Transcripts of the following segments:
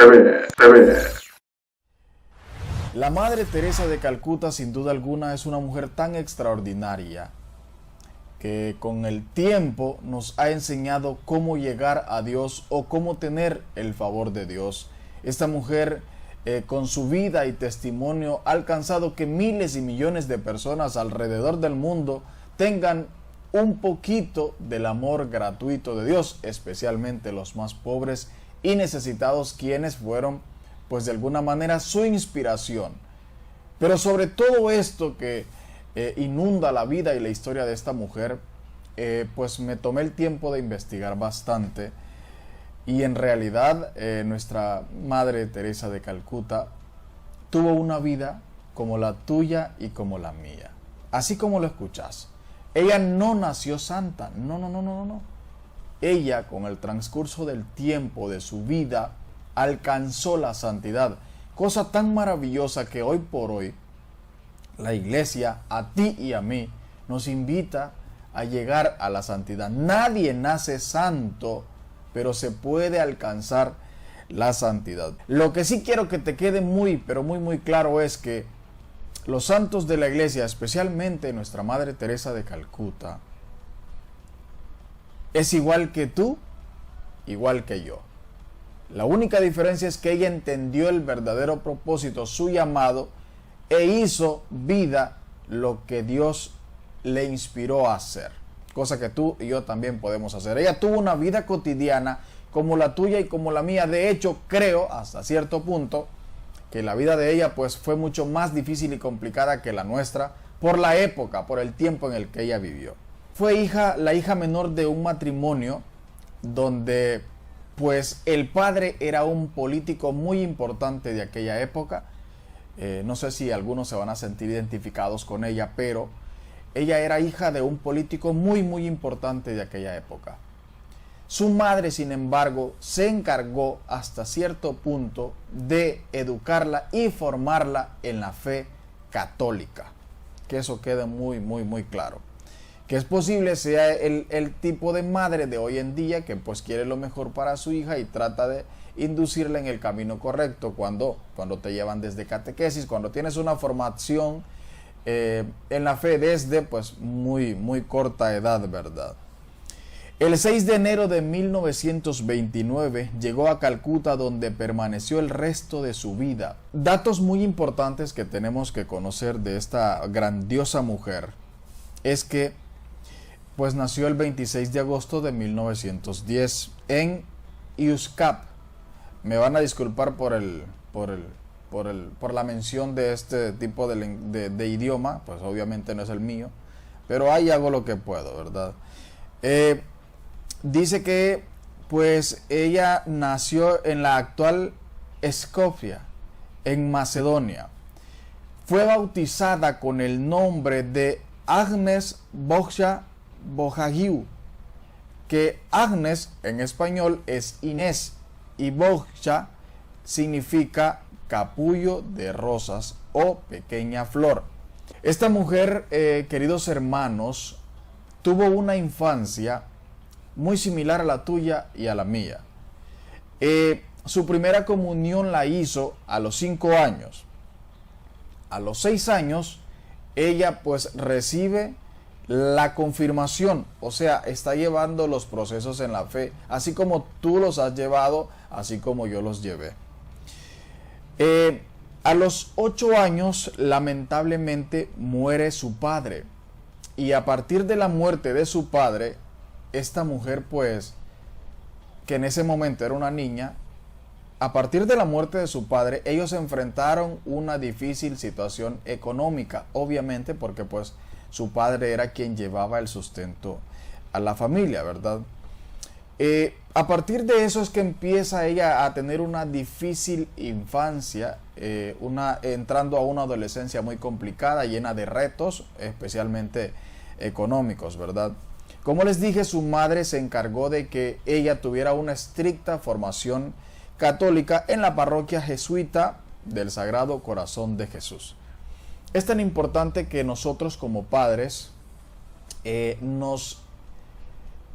TV. La Madre Teresa de Calcuta, sin duda alguna, es una mujer tan extraordinaria que con el tiempo nos ha enseñado cómo llegar a Dios o cómo tener el favor de Dios. Esta mujer, con su vida y testimonio, ha alcanzado que miles y millones de personas alrededor del mundo tengan un poquito del amor gratuito de Dios, especialmente los más pobres y necesitados, quienes fueron, pues de alguna manera, su inspiración. Pero sobre todo esto que inunda la vida y la historia de esta mujer, pues me tomé el tiempo de investigar bastante, y en realidad nuestra Madre Teresa de Calcuta tuvo una vida como la tuya y como la mía, así como lo escuchas. Ella no nació santa, no. Ella, con el transcurso del tiempo de su vida, alcanzó la santidad, cosa tan maravillosa que hoy por hoy la Iglesia, a ti y a mí, nos invita a llegar a la santidad. Nadie nace santo, pero se puede alcanzar la santidad. Lo que sí quiero que te quede muy claro es que los santos de la Iglesia, especialmente nuestra Madre Teresa de Calcuta, es igual que tú, igual que yo. La única diferencia es que ella entendió el verdadero propósito, su llamado, e hizo vida lo que Dios le inspiró a hacer, cosa que tú y yo también podemos hacer. Ella tuvo una vida cotidiana como la tuya y como la mía. De hecho, creo hasta cierto punto que la vida de ella pues fue mucho más difícil y complicada que la nuestra, por la época, por el tiempo en el que ella vivió. Fue la hija menor de un matrimonio donde pues el padre era un político muy importante de aquella época. No sé si algunos se van a sentir identificados con ella, pero ella era hija de un político muy importante de aquella época. Su madre, sin embargo, se encargó hasta cierto punto de educarla y formarla en la fe católica. Que eso quede muy claro. Que es posible sea el tipo de madre de hoy en día que pues quiere lo mejor para su hija y trata de inducirla en el camino correcto cuando te llevan desde catequesis, cuando tienes una formación en la fe desde pues muy corta edad, ¿verdad? El 6 de enero de 1929 llegó a Calcuta, donde permaneció el resto de su vida. Datos muy importantes que tenemos que conocer de esta grandiosa mujer es que pues nació el 26 de agosto de 1910 en Iuscap. Me van a disculpar por la mención de este tipo de idioma, pues obviamente no es el mío, pero ahí hago lo que puedo, ¿verdad? Dice que pues ella nació en la actual Escofia, en Macedonia. Fue bautizada con el nombre de Agnes Boccia Bojagiu, que Agnes en español es Inés y Boccia significa capullo de rosas o pequeña flor. Esta mujer, queridos hermanos, tuvo una infancia muy similar a la tuya y a la mía. Su primera comunión la hizo a los 5 años. A los 6 años, ella pues recibe la confirmación, o sea, está llevando los procesos en la fe, así como tú los has llevado, así como yo los llevé. A los 8 años, lamentablemente, muere su padre. Y a partir de la muerte de su padre, esta mujer, pues, que en ese momento era una niña, a partir de la muerte de su padre, ellos enfrentaron una difícil situación económica, obviamente porque pues su padre era quien llevaba el sustento a la familia, ¿verdad? A partir de eso es que empieza ella a tener una difícil infancia, entrando a una adolescencia muy complicada, llena de retos, especialmente económicos, ¿verdad? Como les dije, su madre se encargó de que ella tuviera una estricta formación católica en la parroquia jesuita del Sagrado Corazón de Jesús. Es tan importante que nosotros como padres nos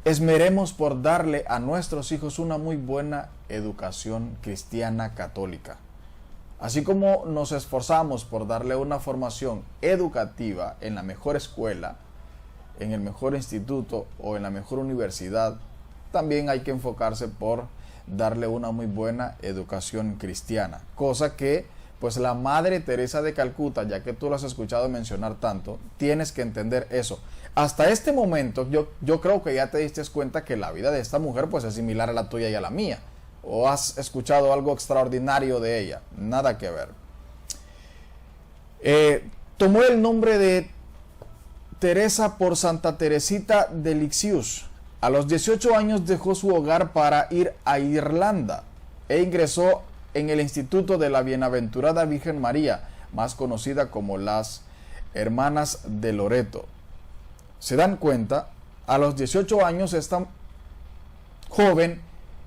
esmeremos por darle a nuestros hijos una muy buena educación cristiana católica. Así como nos esforzamos por darle una formación educativa en la mejor escuela, en el mejor instituto o en la mejor universidad, también hay que enfocarse por darle una muy buena educación cristiana. Cosa que, pues la Madre Teresa de Calcuta, ya que tú lo has escuchado mencionar tanto, tienes que entender eso. Hasta este momento, yo creo que ya te diste cuenta que la vida de esta mujer pues es similar a la tuya y a la mía. ¿O has escuchado algo extraordinario de ella? Nada que ver. Tomó el nombre de Teresa por Santa Teresita de Lisieux. A los 18 años dejó su hogar para ir a Irlanda e ingresó en el Instituto de la Bienaventurada Virgen María, más conocida como las Hermanas de Loreto. ¿Se dan cuenta? A los 18 años esta joven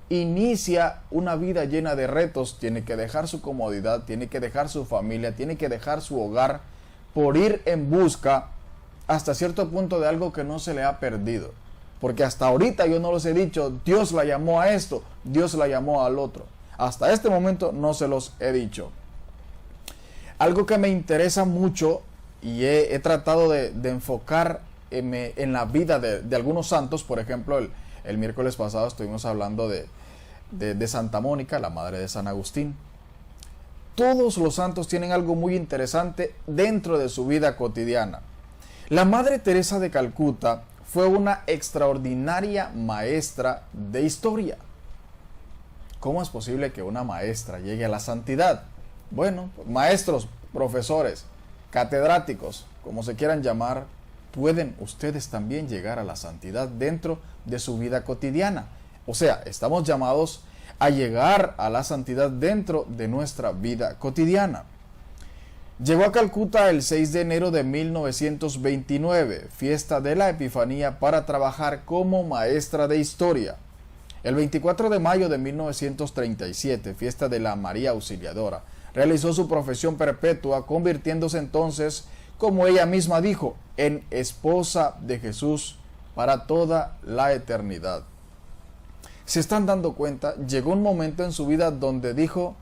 inicia una vida llena de retos, tiene que dejar su comodidad, tiene que dejar su familia, tiene que dejar su hogar por ir en busca hasta cierto punto de algo que no se le ha perdido. Porque hasta ahorita yo no los he dicho, Dios la llamó a esto, Dios la llamó al otro. Hasta este momento no se los he dicho. Algo que me interesa mucho y he tratado de enfocar en la vida de algunos santos, por ejemplo, el miércoles pasado estuvimos hablando de Santa Mónica, la madre de San Agustín. Todos los santos tienen algo muy interesante dentro de su vida cotidiana. La Madre Teresa de Calcuta fue una extraordinaria maestra de historia. ¿Cómo es posible que una maestra llegue a la santidad? Bueno, maestros, profesores, catedráticos, como se quieran llamar, pueden ustedes también llegar a la santidad dentro de su vida cotidiana. O sea, estamos llamados a llegar a la santidad dentro de nuestra vida cotidiana. Llegó a Calcuta el 6 de enero de 1929, fiesta de la Epifanía, para trabajar como maestra de historia. El 24 de mayo de 1937, fiesta de la María Auxiliadora, realizó su profesión perpetua, convirtiéndose entonces, como ella misma dijo, en esposa de Jesús para toda la eternidad. ¿Se están dando cuenta? Llegó un momento en su vida donde dijo,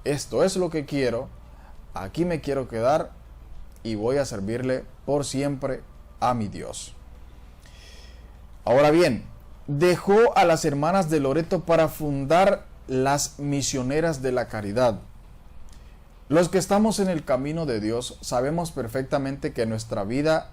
esto es lo que quiero, aquí me quiero quedar y voy a servirle por siempre a mi Dios. Ahora bien, dejó a las Hermanas de Loreto para fundar las Misioneras de la Caridad. Los que estamos en el camino de Dios sabemos perfectamente que nuestra vida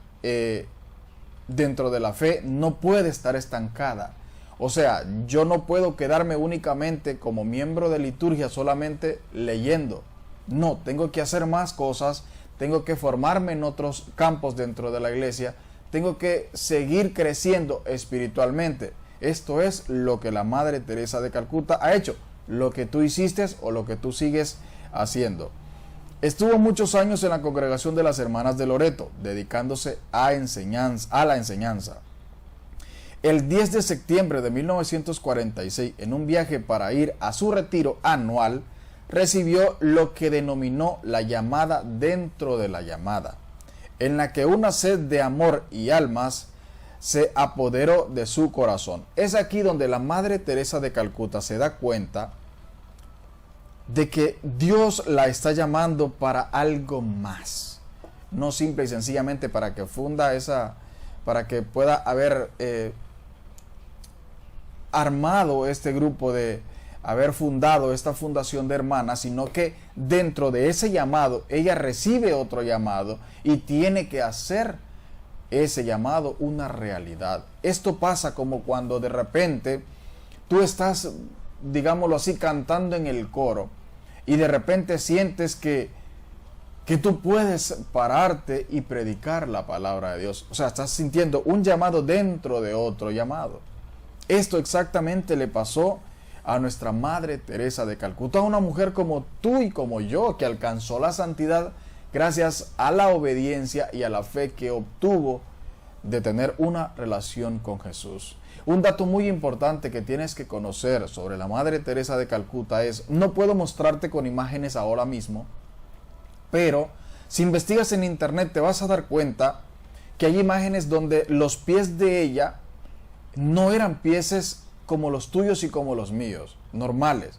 dentro de la fe no puede estar estancada. O sea, yo no puedo quedarme únicamente como miembro de liturgia solamente leyendo. No, tengo que hacer más cosas, tengo que formarme en otros campos dentro de la iglesia, tengo que seguir creciendo espiritualmente. Esto es lo que la Madre Teresa de Calcuta ha hecho, lo que tú hiciste o lo que tú sigues haciendo. Estuvo muchos años en la congregación de las Hermanas de Loreto, dedicándose a la enseñanza. El 10 de septiembre de 1946, en un viaje para ir a su retiro anual, recibió lo que denominó la llamada dentro de la llamada, en la que una sed de amor y almas se apoderó de su corazón. Es aquí donde la Madre Teresa de Calcuta se da cuenta de que Dios la está llamando para algo más, no simple y sencillamente para que para que pueda haber armado este grupo, de haber fundado esta fundación de hermanas, sino que dentro de ese llamado ella recibe otro llamado y tiene que hacer ese llamado una realidad. Esto pasa como cuando de repente tú estás, digámoslo así, cantando en el coro y de repente sientes que tú puedes pararte y predicar la palabra de Dios. O sea, estás sintiendo un llamado dentro de otro llamado. Esto exactamente le pasó a nuestra Madre Teresa de Calcuta, una mujer como tú y como yo, que alcanzó la santidad gracias a la obediencia y a la fe que obtuvo de tener una relación con Jesús. Un dato muy importante que tienes que conocer sobre la Madre Teresa de Calcuta es, no puedo mostrarte con imágenes ahora mismo, pero si investigas en internet te vas a dar cuenta que hay imágenes donde los pies de ella no eran pies como los tuyos y como los míos, normales.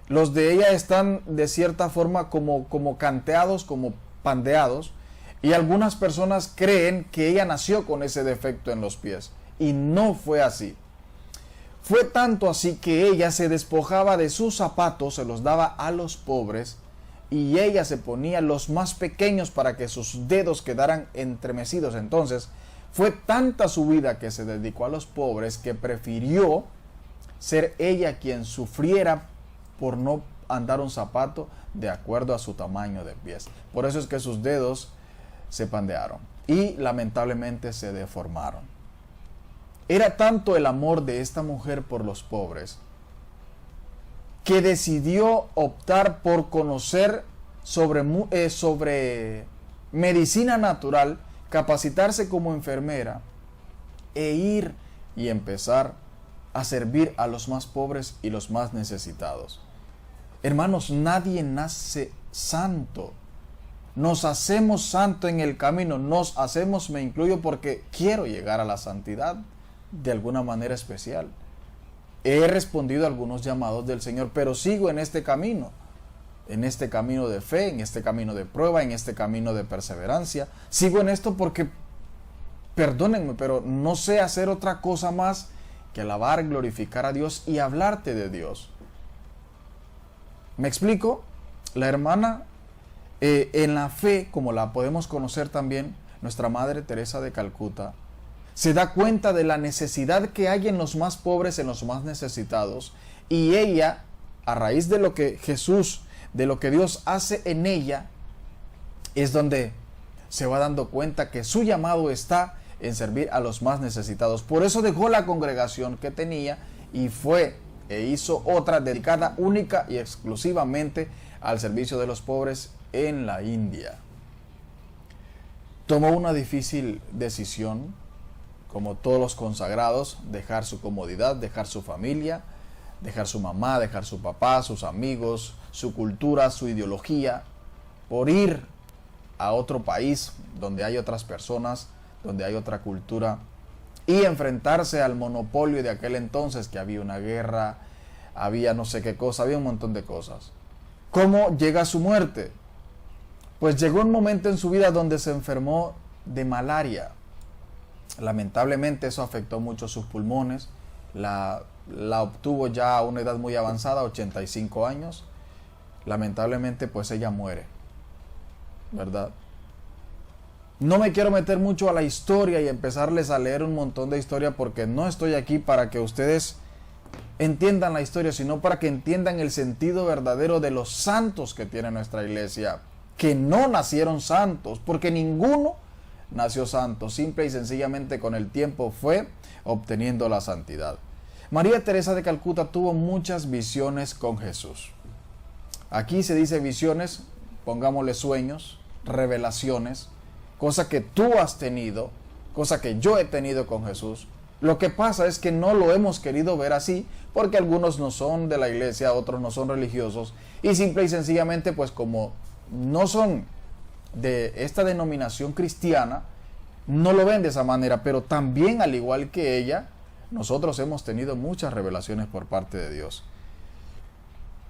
Los de ella están de cierta forma como canteados, como pandeados, y algunas personas creen que ella nació con ese defecto en los pies, y no fue así. Fue tanto así que ella se despojaba de sus zapatos, se los daba a los pobres, y ella se ponía los más pequeños para que sus dedos quedaran entremecidos. Entonces, fue tanta su vida que se dedicó a los pobres que prefirió ser ella quien sufriera por no andar un zapato de acuerdo a su tamaño de pies. Por eso es que sus dedos se pandearon y lamentablemente se deformaron. Era tanto el amor de esta mujer por los pobres que decidió optar por conocer sobre medicina natural, capacitarse como enfermera e ir y empezar a servir a los más pobres y los más necesitados. Hermanos, nadie nace santo. Nos hacemos santo en el camino, nos hacemos, me incluyo, porque quiero llegar a la santidad de alguna manera especial. He respondido a algunos llamados del Señor, pero sigo en este camino de fe, en este camino de prueba, en este camino de perseverancia. Sigo en esto porque, perdónenme, pero no sé hacer otra cosa más que alabar, glorificar a Dios y hablarte de Dios. ¿Me explico? La hermana en la fe, como la podemos conocer también, nuestra Madre Teresa de Calcuta, se da cuenta de la necesidad que hay en los más pobres, en los más necesitados, y ella, a raíz de lo que Jesús, de lo que Dios hace en ella, es donde se va dando cuenta que su llamado está en servir a los más necesitados. Por eso dejó la congregación que tenía y fue e hizo otra dedicada única y exclusivamente al servicio de los pobres en la India. Tomó una difícil decisión, como todos los consagrados, dejar su comodidad, dejar su familia, dejar su mamá, dejar su papá, sus amigos, su cultura, su ideología, por ir a otro país donde hay otras personas, donde hay otra cultura, y enfrentarse al monopolio de aquel entonces, que había una guerra, había no sé qué cosa, había un montón de cosas. ¿Cómo llega su muerte? Pues llegó un momento en su vida donde se enfermó de malaria. Lamentablemente eso afectó mucho sus pulmones, la obtuvo ya a una edad muy avanzada, 85 años. Lamentablemente pues ella muere, ¿verdad? No me quiero meter mucho a la historia y empezarles a leer un montón de historia, porque no estoy aquí para que ustedes entiendan la historia, sino para que entiendan el sentido verdadero de los santos que tiene nuestra iglesia, que no nacieron santos, porque ninguno nació santo, simple y sencillamente con el tiempo fue obteniendo la santidad. María Teresa de Calcuta tuvo muchas visiones con Jesús. Aquí se dice visiones, pongámosle sueños, revelaciones, cosa que tú has tenido, cosa que yo he tenido con Jesús. Lo que pasa es que no lo hemos querido ver así, porque algunos no son de la iglesia, otros no son religiosos, y simple y sencillamente, pues como no son de esta denominación cristiana, no lo ven de esa manera. Pero también, al igual que ella, nosotros hemos tenido muchas revelaciones por parte de Dios.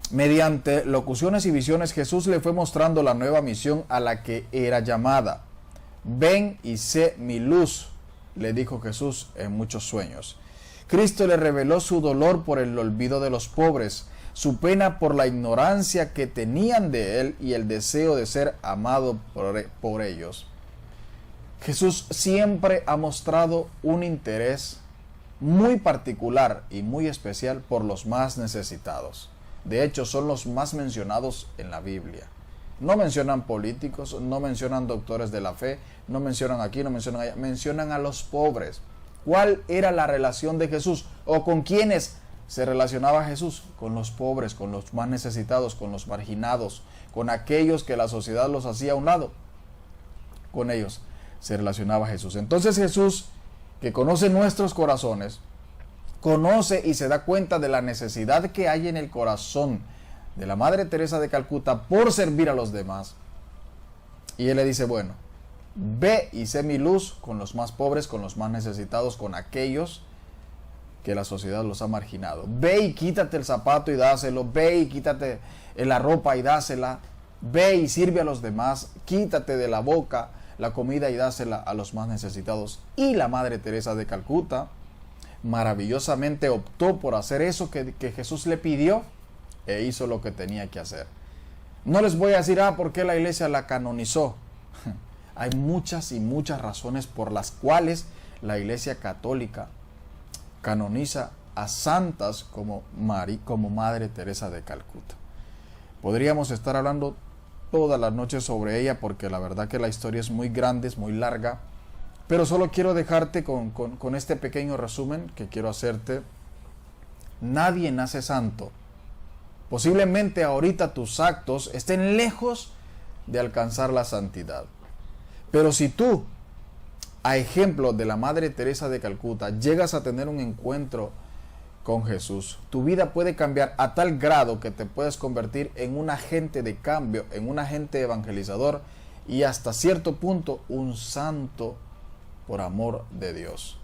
Mediante locuciones y visiones, Jesús le fue mostrando la nueva misión a la que era llamada. Ven y sé mi luz, le dijo Jesús en muchos sueños. Cristo le reveló su dolor por el olvido de los pobres, su pena por la ignorancia que tenían de él y el deseo de ser amado por ellos. Jesús siempre ha mostrado un interés muy particular y muy especial por los más necesitados. De hecho, son los más mencionados en la Biblia. No mencionan políticos, no mencionan doctores de la fe, no mencionan aquí, no mencionan allá, mencionan a los pobres. ¿Cuál era la relación de Jesús? ¿O con quiénes se relacionaba Jesús? Con los pobres, con los más necesitados, con los marginados, con aquellos que la sociedad los hacía a un lado. Con ellos se relacionaba Jesús. Entonces Jesús, que conoce nuestros corazones, conoce y se da cuenta de la necesidad que hay en el corazón de la Madre Teresa de Calcuta por servir a los demás. Y él le dice, bueno, ve y sé mi luz con los más pobres, con los más necesitados, con aquellos que la sociedad los ha marginado. Ve y quítate el zapato y dáselo, ve y quítate la ropa y dásela, ve y sirve a los demás, quítate de la boca la comida y dásela a los más necesitados. Y la Madre Teresa de Calcuta maravillosamente optó por hacer eso que Jesús le pidió e hizo lo que tenía que hacer. No les voy a decir, ¿por qué la iglesia la canonizó? Hay muchas y muchas razones por las cuales la iglesia católica canoniza a santas como Madre Teresa de Calcuta. Podríamos estar hablando todas las noches sobre ella porque la verdad que la historia es muy grande, es muy larga, pero solo quiero dejarte con este pequeño resumen que quiero hacerte. Nadie nace santo. Posiblemente ahorita tus actos estén lejos de alcanzar la santidad. Pero si tú, a ejemplo de la Madre Teresa de Calcuta, llegas a tener un encuentro con Jesús, tu vida puede cambiar a tal grado que te puedes convertir en un agente de cambio, en un agente evangelizador y hasta cierto punto un santo por amor de Dios.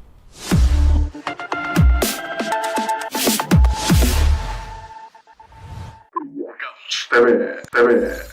TV.